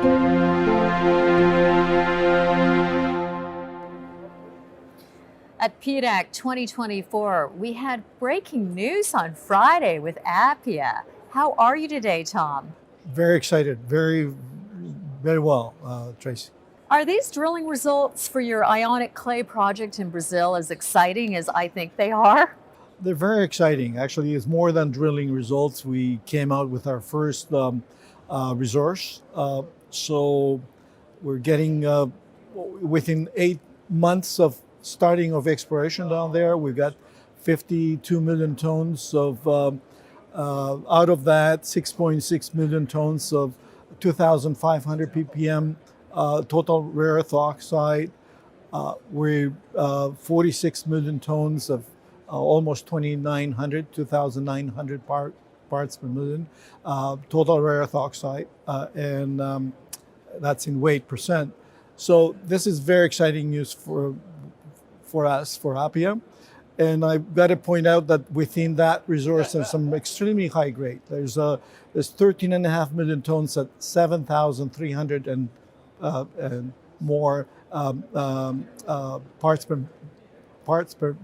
At PDAC 2024, we had breaking news on Friday with Appia. How are you today, Tom? Very excited, very well, Tracy. Are these drilling results for your Ionic clay project in Brazil as exciting as I think they are? They're very exciting. Actually, it's more than drilling results. We came out with our first resource. So we're getting, within 8 months of starting of exploration down there, we've got 52 million tons of, out of that, 6.6 million tons of 2,500 ppm total rare earth oxide. We're 46 million tons of almost 2,900 parts per million total rare earth oxide, and that's in weight percent. So this is very exciting news for us, for Appia. And I've got to point out that within that resource, there's some extremely high grade. There's 13.5 million tons at 7,300 and more parts per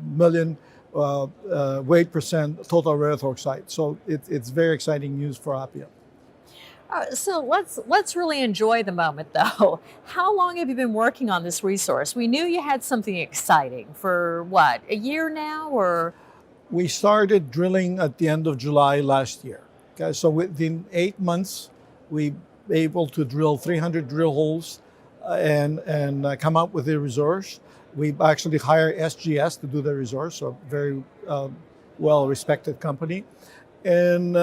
million weight percent total rare earth oxide. So it's very exciting news for Appia. So let's really enjoy the moment, though. How long have you been working on this resource? We knew you had something exciting for what, a year now, or? We started drilling at the end of July last year. Okay, so within 8 months, we were able to drill 300 drill holes and come up with a resource. We actually hired SGS to do the resource, so very well-respected company. And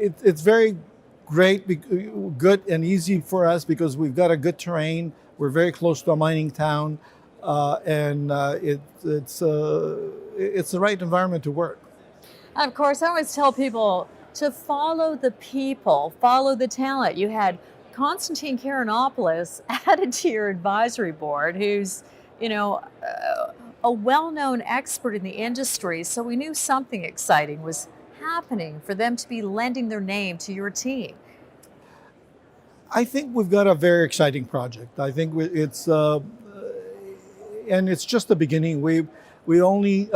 it's very great, good and easy for us because we've got a good terrain. We're very close to a mining town, and it's the right environment to work. Of course, I always tell people to follow the people, follow the talent. You had Constantine Karayannopoulos added to your advisory board, who's, a well-known expert in the industry. So we knew something exciting was happening for them to be lending their name to your team. I think we've got a very exciting project. I think it's and it's just the beginning. We only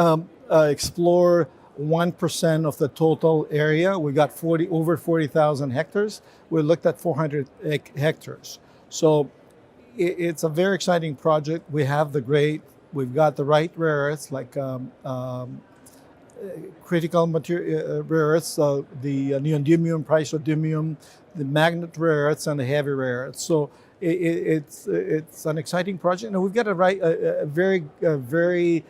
explore 1% of the total area. We got over 40,000 hectares. We looked at 400 hectares. So it's a very exciting project. We have the grade. We've got the right rare earths, like critical material rare earths, the neodymium, praseodymium, the magnet rare earths, and the heavy rare earths. So it's an exciting project, and we've got a very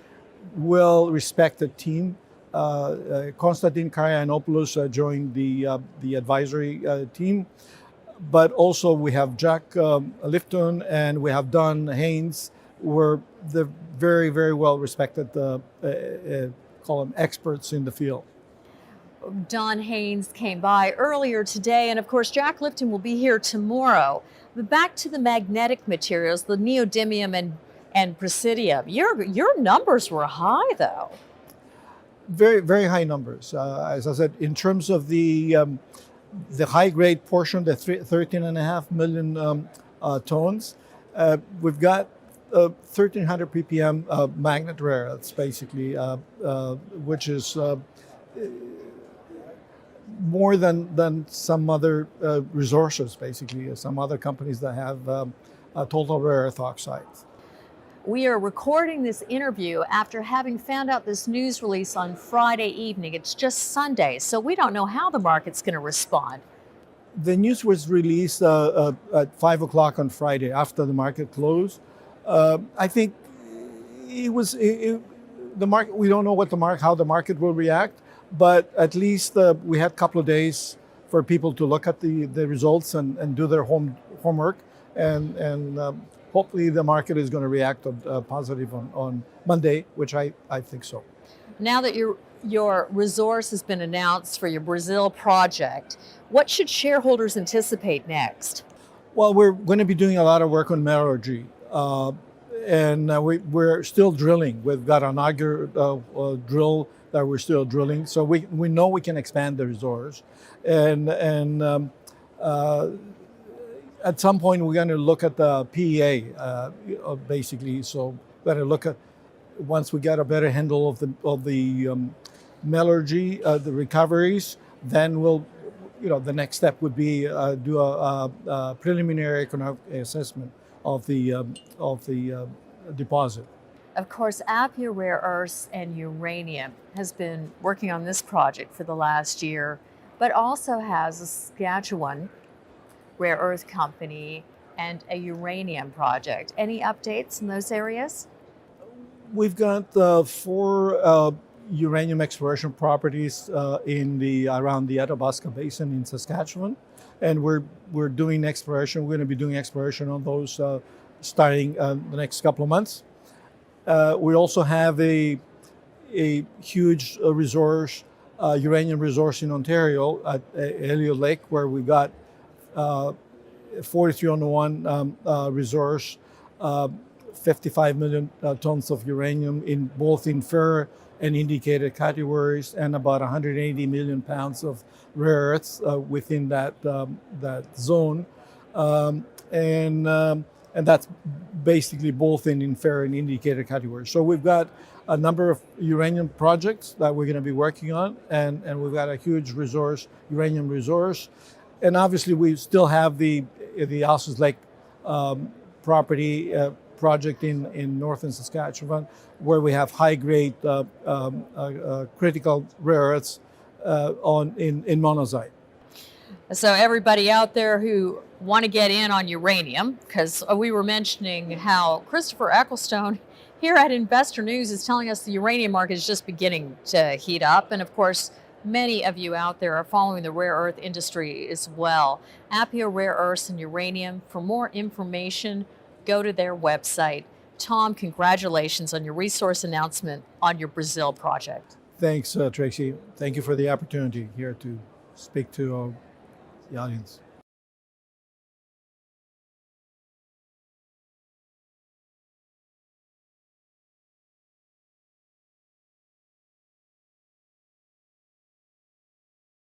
well respected team. Constantine Karayannopoulos joined the advisory team, but also we have Jack Lifton and we have Don Hains. We're the very well respected call them experts in the field. Don Hains came by earlier today, and of course Jack Lifton will be here tomorrow. But back to the magnetic materials, the neodymium and praseodymium. Your numbers were high, though. Very high numbers. As I said, in terms of the high grade portion, the 13.5 million tons, we've got 1,300 ppm magnet rare earths, basically, which is more than some other resources, basically, some other companies that have total rare earth oxides. We are recording this interview after having found out this news release on Friday evening. It's just Sunday, so we don't know how the market's going to respond. The news was released at 5 o'clock on Friday after the market closed. I think the market. We don't know how the market will react, but at least we had a couple of days for people to look at the results and do their homework, and hopefully the market is going to react positive on Monday, which I think so. Now that your resource has been announced for your Brazil project, what should shareholders anticipate next? Well, we're going to be doing a lot of work on metallurgy. And we're still drilling. We've got an auger drill that we're still drilling, so we know we can expand the resource, and At some point, we're going to look at the PEA, basically. So we're going to look at, once we get a better handle of the metallurgy, the recoveries, then we'll, the next step would be do a preliminary economic assessment of the deposit. Of course, Appia Rare Earths and Uranium has been working on this project for the last year, but also has a Saskatchewan rare earth company and a uranium project. Any updates in those areas? We've got 4 uranium exploration properties around the Athabasca Basin in Saskatchewan, and we're doing exploration. We're going to be doing exploration on those starting the next couple of months. We also have a huge resource, uranium resource in Ontario at Elliot Lake, where we got 43-1 resource, 55 million tons of uranium in both inferred and indicated categories, and about 180 million pounds of rare earths within that zone, and that's basically both in inferred and indicated categories. So we've got a number of uranium projects that we're going to be working on, and we've got a huge uranium resource. And obviously, we still have the Alces Lake property project in northern Saskatchewan, where we have high-grade critical rare earths in monazite. So everybody out there who want to get in on uranium, because we were mentioning how Christopher Ecclestone here at Investor News is telling us the uranium market is just beginning to heat up, and of course, many of you out there are following the rare earth industry as well. Appia Rare Earths and Uranium. For more information, go to their website. Tom, congratulations on your resource announcement on your Brazil project. Thanks, Tracy. Thank you for the opportunity here to speak to the audience.